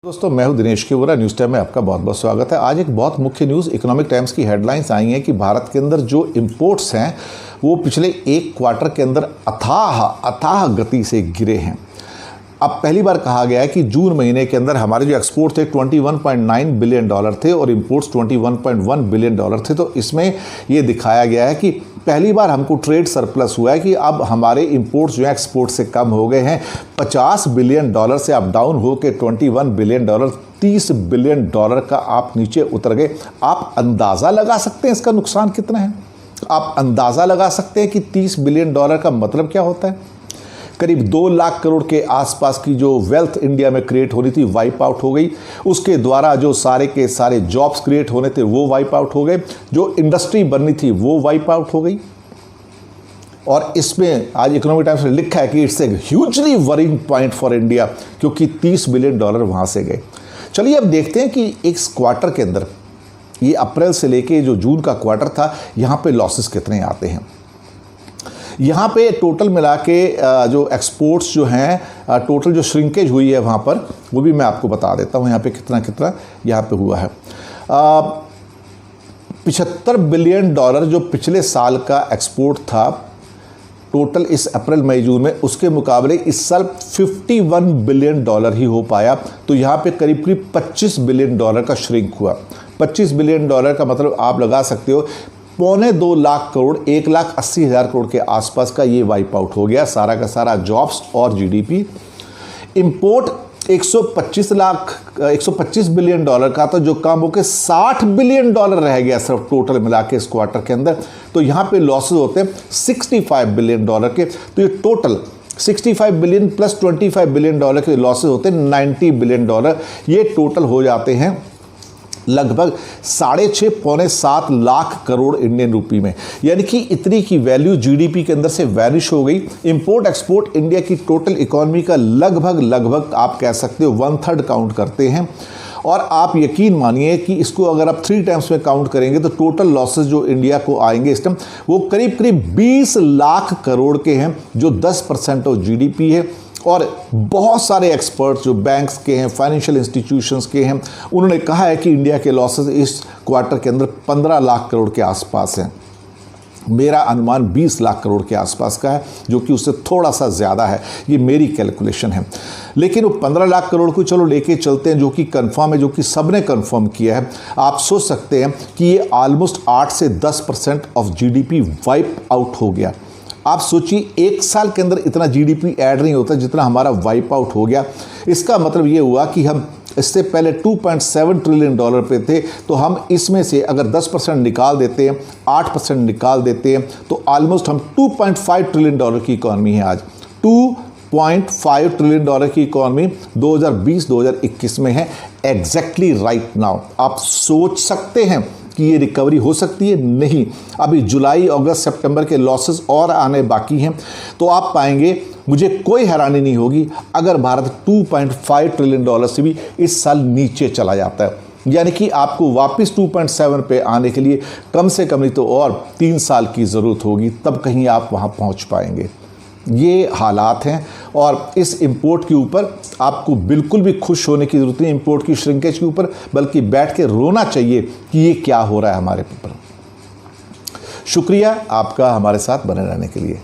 दोस्तों मैं हूं दिनेश के वोरा। न्यूज़ टाइम में आपका बहुत बहुत स्वागत है। आज एक बहुत मुख्य न्यूज़ इकोनॉमिक टाइम्स की हेडलाइंस आई हैं कि भारत के अंदर जो इंपोर्ट्स हैं वो पिछले एक क्वार्टर के अंदर अथाह गति से गिरे हैं। अब पहली बार कहा गया है कि जून महीने के अंदर हमारे जो एक्सपोर्ट थे 21.9 बिलियन डॉलर थे और इंपोर्ट्स 21.1 बिलियन डॉलर थे। तो इसमें ये दिखाया गया है कि पहली बार हमको ट्रेड सरप्लस हुआ है कि अब हमारे इंपोर्ट्स जो है एक्सपोर्ट से कम हो गए हैं। 50 बिलियन डॉलर से अब डाउन हो के 21 बिलियन डॉलर, 30 बिलियन डॉलर का आप नीचे उतर गए। आप अंदाज़ा लगा सकते हैं इसका नुकसान कितना है। आप अंदाज़ा लगा सकते हैं कि 30 बिलियन डॉलर का मतलब क्या होता है। करीब 2 लाख करोड़ के आसपास की जो वेल्थ इंडिया में क्रिएट होनी थी वाइप आउट हो गई। उसके द्वारा जो सारे के सारे जॉब्स क्रिएट होने थे वो वाइप आउट हो गए। जो इंडस्ट्री बननी थी वो वाइप आउट हो गई। और इसमें आज इकोनॉमिक टाइम्स ने लिखा है कि it's a hugely worrying point for India, क्योंकि 30 बिलियन डॉलर वहाँ से गए। चलिए अब देखते हैं कि इस क्वार्टर के अंदर, ये अप्रैल से लेके जो जून का क्वार्टर था, यहाँ पे लॉसेस कितने आते हैं। यहाँ पे टोटल मिला के जो एक्सपोर्ट्स जो हैं, टोटल जो श्रिंकेज हुई है वहाँ पर, वो भी मैं आपको बता देता हूँ। यहाँ पे कितना यहाँ पे हुआ है। 75 बिलियन डॉलर जो पिछले साल का एक्सपोर्ट था टोटल इस अप्रैल मई जून में, उसके मुकाबले इस साल 51 बिलियन डॉलर ही हो पाया। तो यहाँ पे करीब 25 बिलियन डॉलर का श्रिंक हुआ। 25 बिलियन डॉलर का मतलब आप लगा सकते हो 2.25 लाख करोड़, 1,80,000 करोड़ के आसपास का ये वाइप आउट हो गया, सारा का सारा जॉब्स और जीडीपी। इंपोर्ट 125 बिलियन डॉलर का था, जो कम होकर 60 बिलियन डॉलर रह गया सिर्फ टोटल मिला के इस क्वार्टर के अंदर। तो यहाँ पे लॉसेस होते हैं 65 बिलियन डॉलर के। तो ये total 65 billion plus 25 billion dollar के लॉसेस होते हैं 90 बिलियन डॉलर। ये टोटल हो जाते हैं लगभग 6.5 पौने 7 लाख करोड़ इंडियन रुपी में। यानी कि इतनी की वैल्यू जीडीपी के अंदर से वैनिश हो गई। इंपोर्ट एक्सपोर्ट इंडिया की टोटल इकोनॉमी का लगभग आप कह सकते हो 1/3 काउंट करते हैं। और आप यकीन मानिए कि इसको अगर आप 3 टाइम्स में काउंट करेंगे तो टोटल लॉसेस जो इंडिया को आएंगे इस टाइम वो करीब 20 लाख करोड़ के हैं, जो 10% ऑफ जीडीपी है। और बहुत सारे एक्सपर्ट्स जो बैंक्स के हैं, फाइनेंशियल इंस्टीट्यूशंस के हैं, उन्होंने कहा है कि इंडिया के लॉसेस इस क्वार्टर के अंदर 15 लाख करोड़ के आसपास हैं। मेरा अनुमान 20 लाख करोड़ के आसपास का है, जो कि उससे थोड़ा सा ज़्यादा है। ये मेरी कैलकुलेशन है। लेकिन वो 15 लाख करोड़ को चलो लेके चलते हैं, जो कि कंफर्म है, जो कि सबने कंफर्म किया है। आप सोच सकते हैं कि ये ऑलमोस्ट 8 से 10% ऑफ जीडीपी वाइप आउट हो गया। आप सोचिए एक साल के अंदर इतना जीडीपी ऐड नहीं होता जितना हमारा वाइप आउट हो गया। इसका मतलब ये हुआ कि हम इससे पहले 2.7 ट्रिलियन डॉलर पे थे, तो हम इसमें से अगर 10% निकाल देते हैं, 8% निकाल देते हैं, तो ऑलमोस्ट हम 2.5 ट्रिलियन डॉलर की इकॉनमी है आज। 2.5 ट्रिलियन डॉलर की इकॉनमी 2020-2021 में है। एग्जैक्टली राइट नाउ आप सोच सकते हैं कि ये रिकवरी हो सकती है। नहीं, अभी जुलाई, अगस्त, सितंबर के लॉसेस और आने बाकी हैं। तो आप पाएंगे, मुझे कोई हैरानी नहीं होगी अगर भारत 2.5 ट्रिलियन डॉलर से भी इस साल नीचे चला जाता है। यानी कि आपको वापस 2.7 पे आने के लिए कम से कम नहीं तो और 3 साल की ज़रूरत होगी, तब कहीं आप वहाँ पहुँच पाएंगे। ये हालात हैं। और इस इंपोर्ट के ऊपर आपको बिल्कुल भी खुश होने की ज़रूरत नहीं, इंपोर्ट की श्रिंकेज के ऊपर, बल्कि बैठ के रोना चाहिए कि ये क्या हो रहा है हमारे ऊपर। शुक्रिया आपका हमारे साथ बने रहने के लिए।